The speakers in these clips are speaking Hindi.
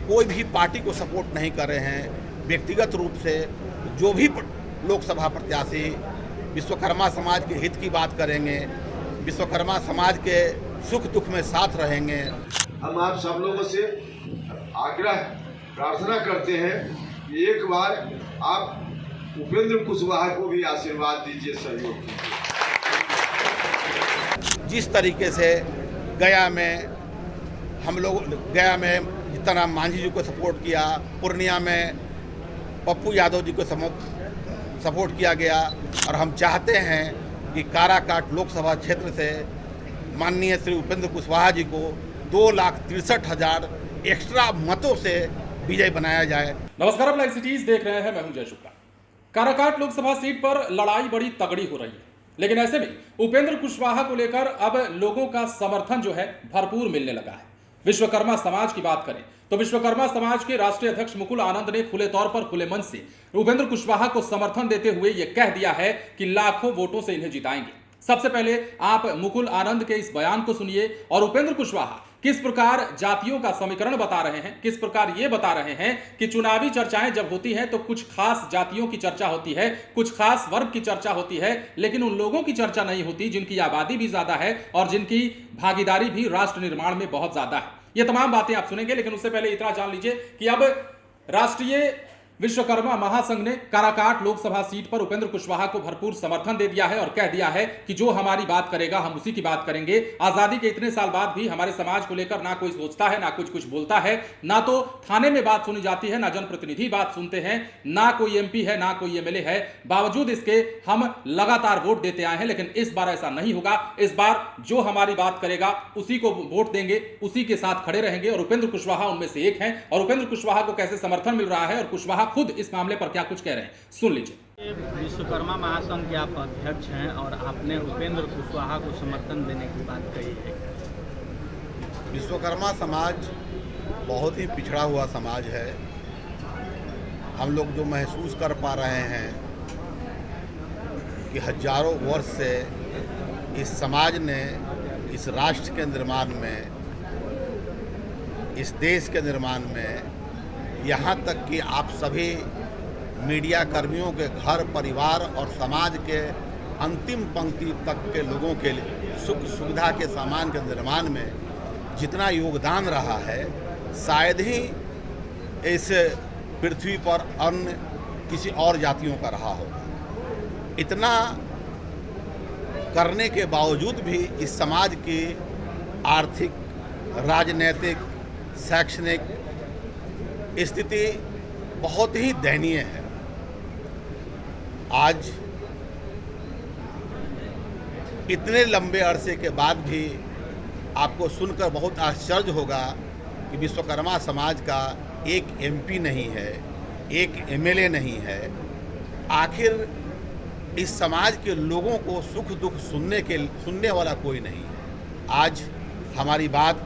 कोई भी पार्टी को सपोर्ट नहीं कर रहे हैं। व्यक्तिगत रूप से जो भी लोकसभा प्रत्याशी विश्वकर्मा समाज के हित की बात करेंगे, विश्वकर्मा समाज के सुख दुख में साथ रहेंगे। हम आप सब लोगों से आग्रह प्रार्थना करते हैं कि एक बार आप उपेंद्र कुशवाहा को भी आशीर्वाद दीजिए, सहयोग कीजिए। जिस तरीके से गया में हम लोग जितना मांझी जी को सपोर्ट किया, पूर्णिया में पप्पू यादव जी को सपोर्ट किया गया, और हम चाहते हैं कि काराकाट लोकसभा क्षेत्र से माननीय श्री उपेंद्र कुशवाहा जी को 2,63,000 एक्स्ट्रा मतों से विजय बनाया जाए। नमस्कार, आप लाइव सिटीज देख रहे हैं। मैं हूं जय शुक्ला। काराकाट लोकसभा सीट पर लड़ाई बड़ी तगड़ी हो रही है, लेकिन ऐसे में उपेंद्र कुशवाहा को लेकर अब लोगों का समर्थन जो है भरपूर मिलने लगा है। विश्वकर्मा समाज की बात करें तो विश्वकर्मा समाज के राष्ट्रीय अध्यक्ष मुकुल आनंद ने खुले तौर पर खुले मन से उपेंद्र कुशवाहा को समर्थन देते हुए यह कह दिया है कि लाखों वोटों से इन्हें जिताएंगे। सबसे पहले आप मुकुल आनंद के इस बयान को सुनिए और उपेंद्र कुशवाहा किस प्रकार जातियों का समीकरण बता रहे हैं, किस प्रकार ये बता रहे हैं कि चुनावी चर्चाएं जब होती हैं तो कुछ खास जातियों की चर्चा होती है, कुछ खास वर्ग की चर्चा होती है, लेकिन उन लोगों की चर्चा नहीं होती जिनकी आबादी भी ज्यादा है और जिनकी भागीदारी भी राष्ट्र निर्माण में बहुत ज्यादा है। ये तमाम बातें आप सुनेंगे, लेकिन उससे पहले इतना जान लीजिए कि अब राष्ट्रीय विश्वकर्मा महासंघ ने काराकाट लोकसभा सीट पर उपेंद्र कुशवाहा को भरपूर समर्थन दे दिया है और कह दिया है कि जो हमारी बात करेगा हम उसी की बात करेंगे। आजादी के इतने साल बाद भी हमारे समाज को लेकर ना कोई सोचता है, ना कुछ बोलता है, ना तो थाने में बात सुनी जाती है, ना जनप्रतिनिधि बात सुनते हैं, ना कोई एमपी है, ना कोई एमएलए है। बावजूद इसके हम लगातार वोट देते आए हैं, लेकिन इस बार ऐसा नहीं होगा। इस बार जो हमारी बात करेगा उसी को वोट देंगे, उसी के साथ खड़े रहेंगे और उपेंद्र कुशवाहा उनमें से एक हैं। और उपेंद्र कुशवाहा को कैसे समर्थन मिल रहा है और कुशवाहा खुद इस मामले पर क्या कुछ कह रहे हैं, सुन लीजिए। विश्वकर्मा महासंघ के आप अध्यक्ष हैं और आपने उपेंद्र कुशवाहा को समर्थन देने की बात कही है। विश्वकर्मा समाज बहुत ही पिछड़ा हुआ समाज है। हम लोग जो महसूस कर पा रहे हैं कि हजारों वर्ष से इस समाज ने इस राष्ट्र के निर्माण में, इस देश के निर्माण में, यहाँ तक कि आप सभी मीडिया कर्मियों के घर परिवार और समाज के अंतिम पंक्ति तक के लोगों के सुख सुविधा के सामान के निर्माण में जितना योगदान रहा है, शायद ही इस पृथ्वी पर अन्य किसी और जातियों का रहा होगा। इतना करने के बावजूद भी इस समाज की आर्थिक, राजनीतिक, शैक्षणिक स्थिति बहुत ही दयनीय है। आज इतने लंबे अरसे के बाद भी आपको सुनकर बहुत आश्चर्य होगा कि विश्वकर्मा समाज का एक एमपी नहीं है, एक एमएलए नहीं है। आखिर इस समाज के लोगों को सुख दुख सुनने वाला कोई नहीं है। आज हमारी बात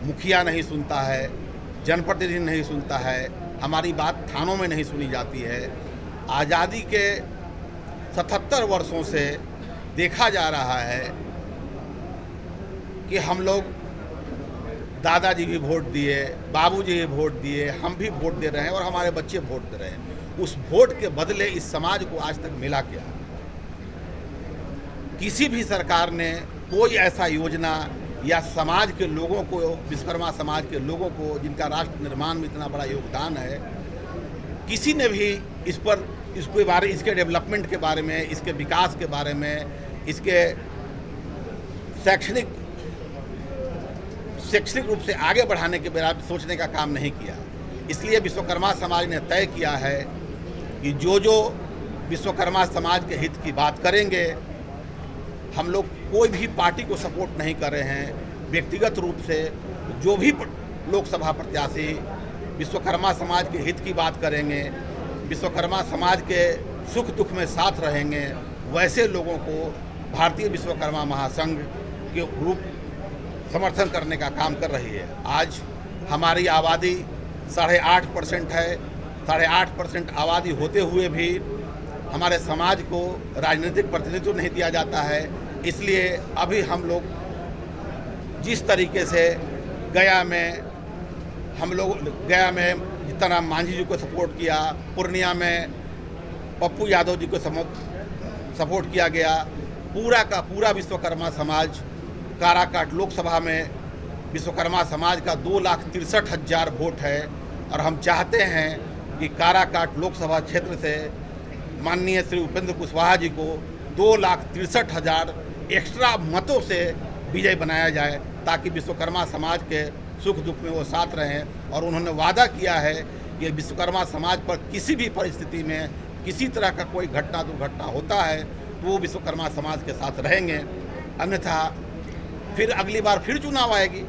मुखिया नहीं सुनता है, जनप्रतिनिधि नहीं सुनता है, हमारी बात थानों में नहीं सुनी जाती है। आज़ादी के 77 वर्षों से देखा जा रहा है कि हम लोग, दादाजी भी वोट दिए, बाबूजी भी वोट दिए, हम भी वोट दे रहे हैं और हमारे बच्चे वोट दे रहे हैं। उस वोट के बदले इस समाज को आज तक मिला क्या? किसी भी सरकार ने कोई ऐसा योजना या समाज के लोगों को, विश्वकर्मा समाज के लोगों को जिनका राष्ट्र निर्माण में इतना बड़ा योगदान है, किसी ने भी इसके डेवलपमेंट के बारे में, इसके विकास के बारे में, इसके शैक्षणिक रूप से आगे बढ़ाने के बारे में सोचने का काम नहीं किया। इसलिए विश्वकर्मा समाज ने तय किया है कि जो विश्वकर्मा समाज के हित की बात करेंगे, हम लोग कोई भी पार्टी को सपोर्ट नहीं कर रहे हैं। व्यक्तिगत रूप से जो भी लोकसभा प्रत्याशी विश्वकर्मा समाज के हित की बात करेंगे, विश्वकर्मा समाज के सुख दुख में साथ रहेंगे, वैसे लोगों को भारतीय विश्वकर्मा महासंघ के रूप समर्थन करने का काम कर रही है। आज हमारी आबादी 8.5% है। 8.5% आबादी होते हुए भी हमारे समाज को राजनीतिक प्रतिनिधित्व नहीं दिया जाता है। इसलिए अभी हम लोग जिस तरीके से गया में हम लोग गया में जितना मांझी जी को सपोर्ट किया, पूर्णिया में पप्पू यादव जी को सपोर्ट किया गया। पूरा का पूरा विश्वकर्मा समाज काराकाट लोकसभा में विश्वकर्मा समाज का 2,63,000 वोट है और हम चाहते हैं कि काराकाट लोकसभा क्षेत्र से माननीय श्री उपेंद्र कुशवाहा जी को 2,63,000 एक्स्ट्रा मतों से विजय बनाया जाए ताकि विश्वकर्मा समाज के सुख दुख में वो साथ रहें। और उन्होंने वादा किया है कि विश्वकर्मा समाज पर किसी भी परिस्थिति में किसी तरह का कोई घटना दुर्घटना होता है तो वो विश्वकर्मा समाज के साथ रहेंगे, अन्यथा फिर अगली बार फिर चुनाव आएगी।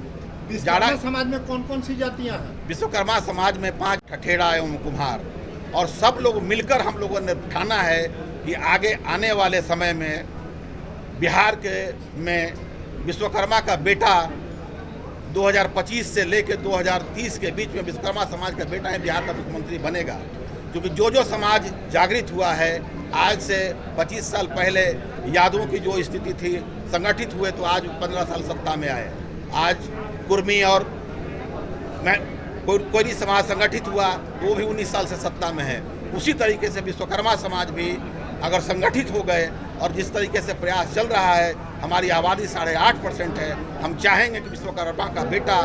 विश्वकर्मा समाज में कौन कौन सी जातियां हैं? विश्वकर्मा समाज में 5 ठठेड़ा एवं कुम्हार, और सब लोग मिलकर हम लोगों ने ठाना है कि आगे आने वाले समय में बिहार के में विश्वकर्मा का बेटा 2025 से लेकर 2030 के बीच में विश्वकर्मा समाज का बेटा है बिहार का मुख्यमंत्री बनेगा। क्योंकि जो समाज जागृत हुआ है, आज से 25 साल पहले यादवों की जो स्थिति थी, संगठित हुए तो आज 15 साल सत्ता में आए। आज कुर्मी और कोई समाज संगठित हुआ तो वो भी 19 साल से सत्ता में है। उसी तरीके से विश्वकर्मा समाज भी अगर संगठित हो गए और जिस तरीके से प्रयास चल रहा है, हमारी आबादी 8.5% है, हम चाहेंगे कि विश्वकर्मा का बेटा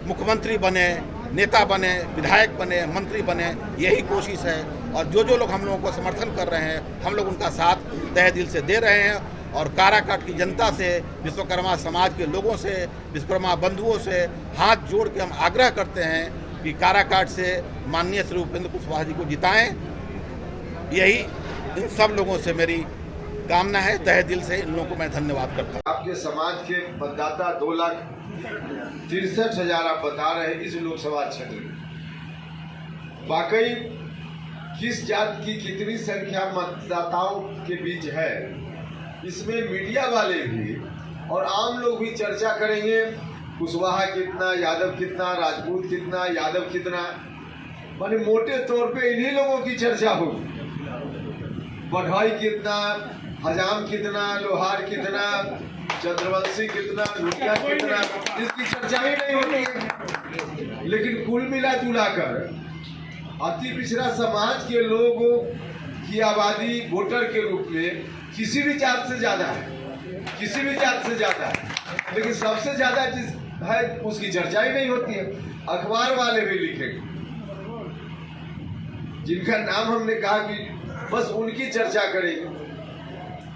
मुख्यमंत्री बने, नेता बने, विधायक बने, मंत्री बने, यही कोशिश है। और जो लोग हम लोगों को समर्थन कर रहे हैं, हम लोग उनका साथ तहे दिल से दे रहे हैं। और काराकाट की जनता से, विश्वकर्मा समाज के लोगों से, विश्वकर्मा बंधुओं से हाथ जोड़ के हम आग्रह करते हैं कि काराकाट से माननीय श्री उपेंद्र कुशवाहा जी को जिताएं। यही इन सब लोगों से मेरी कामना है। तहे दिल से इन लोगों को मैं धन्यवाद करता हूँ। आपके समाज के मतदाता 2,63,000 आप बता रहे हैं इस लोकसभा क्षेत्र में। वाकई किस जात की कितनी संख्या मतदाताओं के बीच है, इसमें मीडिया वाले भी और आम लोग भी चर्चा करेंगे। कुशवाहा कितना, यादव कितना, राजपूत कितना, यादव कितना, माने मोटे तौर पे इन्हीं लोगों की चर्चा होगी। बढ़ाई कितना, हजाम कितना, लोहार कितना, चंद्रवंशी कितना, लुटिया कितना, इसकी चर्चा ही नहीं होती है। लेकिन कुल मिला जुला कर अति पिछड़ा समाज के लोगों की आबादी वोटर के रूप में किसी भी जात से ज्यादा है, किसी भी जात से ज्यादा है। लेकिन सबसे ज्यादा जिस है उसकी चर्चा ही नहीं होती है। अखबार वाले भी लिखेंगे, जिनका नाम हमने कहा कि बस उनकी चर्चा करेंगे।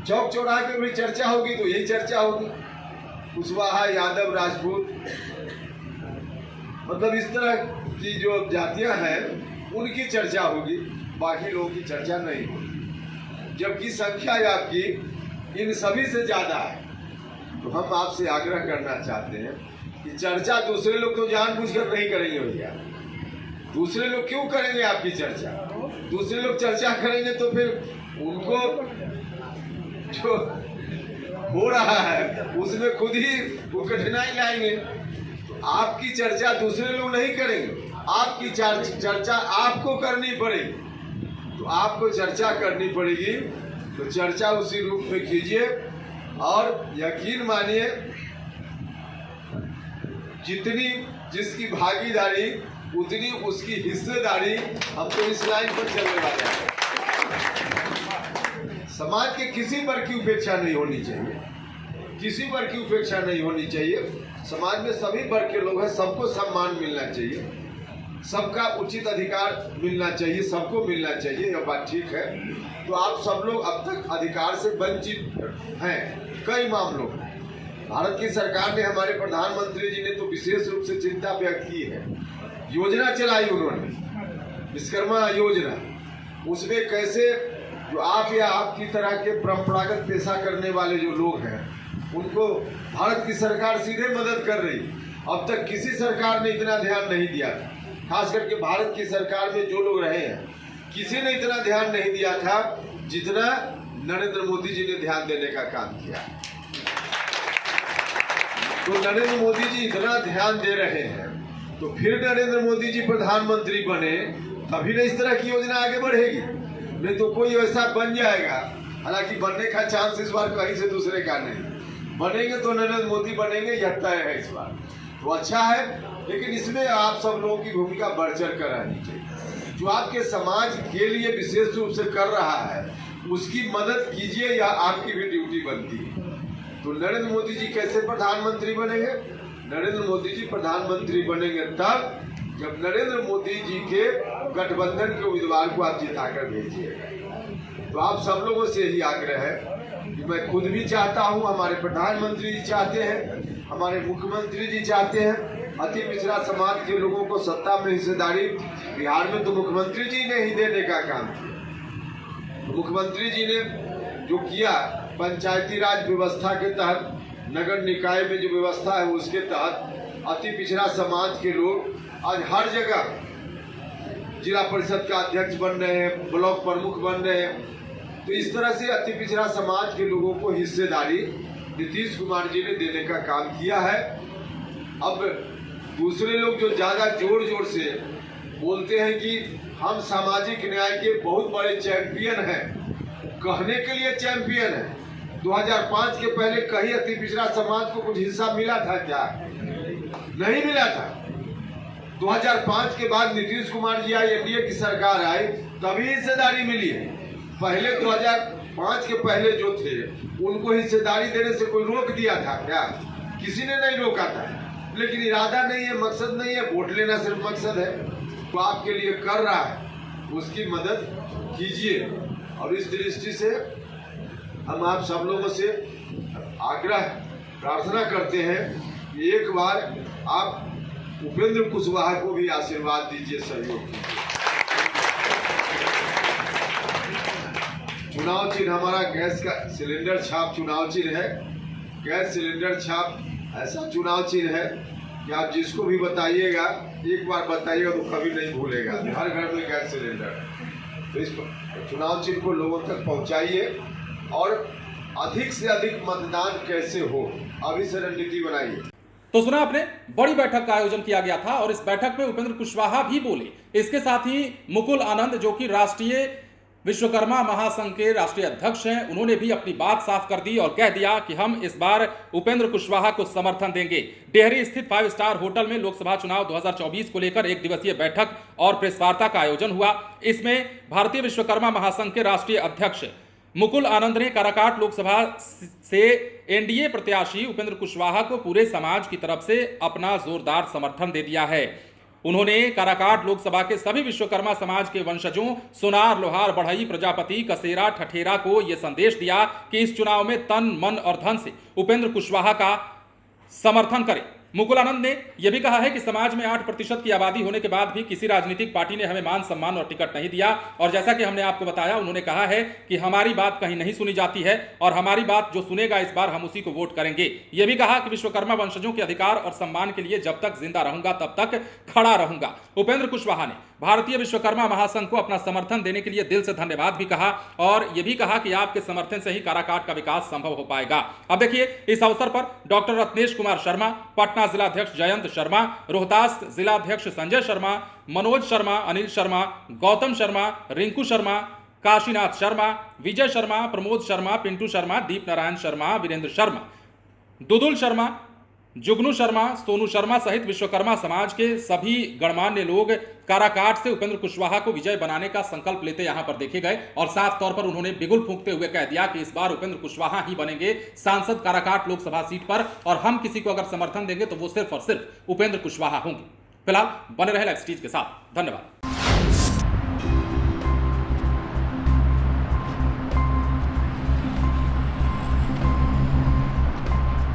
चौक चौराहे पे भी चर्चा होगी तो यही चर्चा होगी, कुशवाहा, यादव, राजपूत, मतलब इस तरह की जो जातियां हैं उनकी चर्चा होगी, बाकी लोगों की चर्चा नहीं होगी। जबकि संख्या आपकी इन सभी से ज्यादा है। तो हम आपसे आग्रह करना चाहते हैं कि चर्चा दूसरे लोग तो जानबूझकर नहीं करेंगे भैया। दूसरे लोग क्यों करेंगे आपकी चर्चा? दूसरे लोग चर्चा करेंगे तो फिर उनको जो हो रहा है उसमें खुद ही वो कठिनाई लाएंगे। तो आपकी चर्चा दूसरे लोग नहीं करेंगे, आपकी चर्चा आपको करनी पड़ेगी। तो आपको चर्चा करनी पड़ेगी, तो चर्चा उसी रूप में कीजिए। और यकीन मानिए, जितनी जिसकी भागीदारी उतनी उसकी हिस्सेदारी हम तो इस लाइन पर चलने वाले हैं। समाज के किसी पर की उपेक्षा नहीं होनी चाहिए, किसी पर की उपेक्षा नहीं होनी चाहिए। समाज में सभी वर्ग के लोग हैं, सबको सम्मान मिलना चाहिए, सबका उचित अधिकार मिलना चाहिए, सबको मिलना चाहिए, यह बात ठीक है। तो आप सब लोग अब तक अधिकार से वंचित हैं कई मामलों में। भारत की सरकार ने, हमारे प्रधानमंत्री जी ने तो विशेष रूप से चिंता व्यक्त की है। योजना चलाई उन्होंने, विश्वकर्मा योजना, उसमें कैसे जो आप या आपकी तरह के परंपरागत पेशा करने वाले जो लोग हैं उनको भारत की सरकार सीधे मदद कर रही। अब तक किसी सरकार ने इतना ध्यान नहीं दिया था, खास करके भारत की सरकार में जो लोग रहे हैं किसी ने इतना ध्यान नहीं दिया था जितना नरेंद्र मोदी जी ने ध्यान देने का काम किया। तो नरेंद्र मोदी जी इतना ध्यान दे रहे हैं, तो फिर नरेंद्र मोदी जी प्रधानमंत्री बने तभी न इस तरह की योजना आगे बढ़ेगी। नहीं तो कोई ऐसा बन जाएगा, हालांकि बनने का चांस इस बार कहीं से दूसरे का नहीं, बनेंगे तो नरेंद्र मोदी बनेंगे, यह तय है इस बार। तो अच्छा है, लेकिन इसमें आप सब लोगों की भूमिका बढ़ चढ़ कर रहनी चाहिए। जो आपके समाज के लिए विशेष रूप से कर रहा है उसकी मदद कीजिए, या आपकी भी ड्यूटी बनती है। तो नरेंद्र मोदी जी कैसे प्रधानमंत्री बनेंगे? नरेंद्र मोदी जी प्रधानमंत्री बनेंगे तब जब नरेंद्र मोदी जी के गठबंधन के उम्मीदवार को आप जिताकर भेजिएगा। तो आप सब लोगों से यही आग्रह है कि मैं खुद भी चाहता हूं, हमारे प्रधानमंत्री जी चाहते हैं, हमारे मुख्यमंत्री जी चाहते हैं, अति पिछड़ा समाज के लोगों को सत्ता में हिस्सेदारी बिहार में तो मुख्यमंत्री जी ने ही देने का काम किया। तो मुख्यमंत्री जी ने जो किया, पंचायती राज व्यवस्था के तहत, नगर निकाय में जो व्यवस्था है उसके तहत अति पिछड़ा समाज के लोग आज हर जगह जिला परिषद का अध्यक्ष बन रहे हैं, ब्लॉक प्रमुख बन रहे हैं। तो इस तरह से अति पिछड़ा समाज के लोगों को हिस्सेदारी नीतीश कुमार जी ने देने का काम किया है। अब दूसरे लोग जो ज्यादा जोर जोर से बोलते हैं कि हम सामाजिक न्याय के बहुत बड़े चैंपियन हैं, कहने के लिए चैंपियन है। 2005 के पहले कहीं अति पिछड़ा समाज को कुछ हिस्सा मिला था क्या? नहीं मिला था। 2005 के बाद नीतीश कुमार जी आई, एनडीए की सरकार आई, तभी हिस्सेदारी मिली है। पहले 2005 के पहले जो थे उनको हिस्सेदारी देने से कोई रोक दिया था क्या? किसी ने नहीं रोका था। लेकिन इरादा नहीं है, मकसद नहीं है, वोट लेना सिर्फ मकसद है। तो आपके लिए कर रहा है, उसकी मदद कीजिए। और इस दृष्टि से हम आप सब लोगों से आग्रह प्रार्थना करते हैं कि एक बार आप उपेंद्र कुशवाहा को भी आशीर्वाद दीजिए, सहयोग कीजिए। चुनाव चिन्ह हमारा गैस का सिलेंडर छाप चुनाव चिन्ह है। गैस सिलेंडर छाप ऐसा चुनाव चिन्ह है कि आप जिसको भी बताइएगा, एक बार बताइएगा तो कभी नहीं भूलेगा। हर घर में गैस सिलेंडर। तो इस चुनाव चिन्ह को लोगों तक पहुंचाइए और अधिक से अधिक मतदान कैसे हो, अभी से रणनीति बनाइए। तो सुना आपने, बड़ी बैठक का आयोजन किया गया था और इस बैठक में उपेंद्र कुशवाहा भी बोले। इसके साथ ही मुकुल आनंद, जो कि राष्ट्रीय विश्वकर्मा महासंघ के राष्ट्रीय अध्यक्ष हैं, उन्होंने भी अपनी बात साफ कर दी और कह दिया कि हम इस बार उपेंद्र कुशवाहा को समर्थन देंगे। डेहरी स्थित 5 स्टार होटल में लोकसभा चुनाव 2024 को लेकर एक दिवसीय बैठक और प्रेस वार्ता का आयोजन हुआ। इसमें भारतीय विश्वकर्मा महासंघ के राष्ट्रीय अध्यक्ष मुकुल आनंद ने काराकाट लोकसभा से एनडीए प्रत्याशी उपेंद्र कुशवाहा को पूरे समाज की तरफ से अपना जोरदार समर्थन दे दिया है। उन्होंने काराकाट लोकसभा के सभी विश्वकर्मा समाज के वंशजों सोनार, लोहार, बढ़ई, प्रजापति, कसेरा, ठठेरा को यह संदेश दिया कि इस चुनाव में तन, मन और धन से उपेंद्र कुशवाहा का समर्थन करें। मुकुल आनंद ने यह भी कहा है कि समाज में 8% की आबादी होने के बाद भी किसी राजनीतिक पार्टी ने हमें मान सम्मान और टिकट नहीं दिया। और जैसा कि हमने आपको बताया, उन्होंने कहा है कि हमारी बात कहीं नहीं सुनी जाती है और हमारी बात जो सुनेगा इस बार हम उसी को वोट करेंगे। यह भी कहा कि विश्वकर्मा वंशजों के अधिकार और सम्मान के लिए जब तक जिंदा रहूंगा तब तक खड़ा रहूंगा। उपेंद्र कुशवाहा ने भारतीय विश्वकर्मा महासंघ को अपना समर्थन देने के लिए दिल से धन्यवाद भी कहा और यह भी कहा कि आपके समर्थन से ही काराकाट का विकास संभव हो पाएगा। अब देखिए, इस अवसर पर डॉक्टर रत्नेश कुमार शर्मा, पटना जिलाध्यक्ष जयंत शर्मा, रोहतास जिलाध्यक्ष संजय शर्मा, मनोज शर्मा, अनिल शर्मा, गौतम शर्मा, रिंकू शर्मा, काशीनाथ शर्मा, विजय शर्मा, प्रमोद शर्मा, पिंटू शर्मा, दीप नारायण शर्मा, वीरेंद्र शर्मा, दुदुल शर्मा, जुगनू शर्मा, सोनू शर्मा सहित विश्वकर्मा समाज के सभी गणमान्य लोग काराकाट से उपेंद्र कुशवाहा को विजय बनाने का संकल्प लेते यहां पर देखे गए और साफ तौर पर उन्होंने बिगुल फूंकते हुए कह दिया कि इस बार उपेंद्र कुशवाहा ही बनेंगे सांसद काराकाट लोकसभा सीट पर और हम किसी को अगर समर्थन देंगे तो वो सिर्फ और सिर्फ उपेंद्र कुशवाहा होंगे। फिलहाल बने रहे लाइव स्टीज के साथ। धन्यवाद।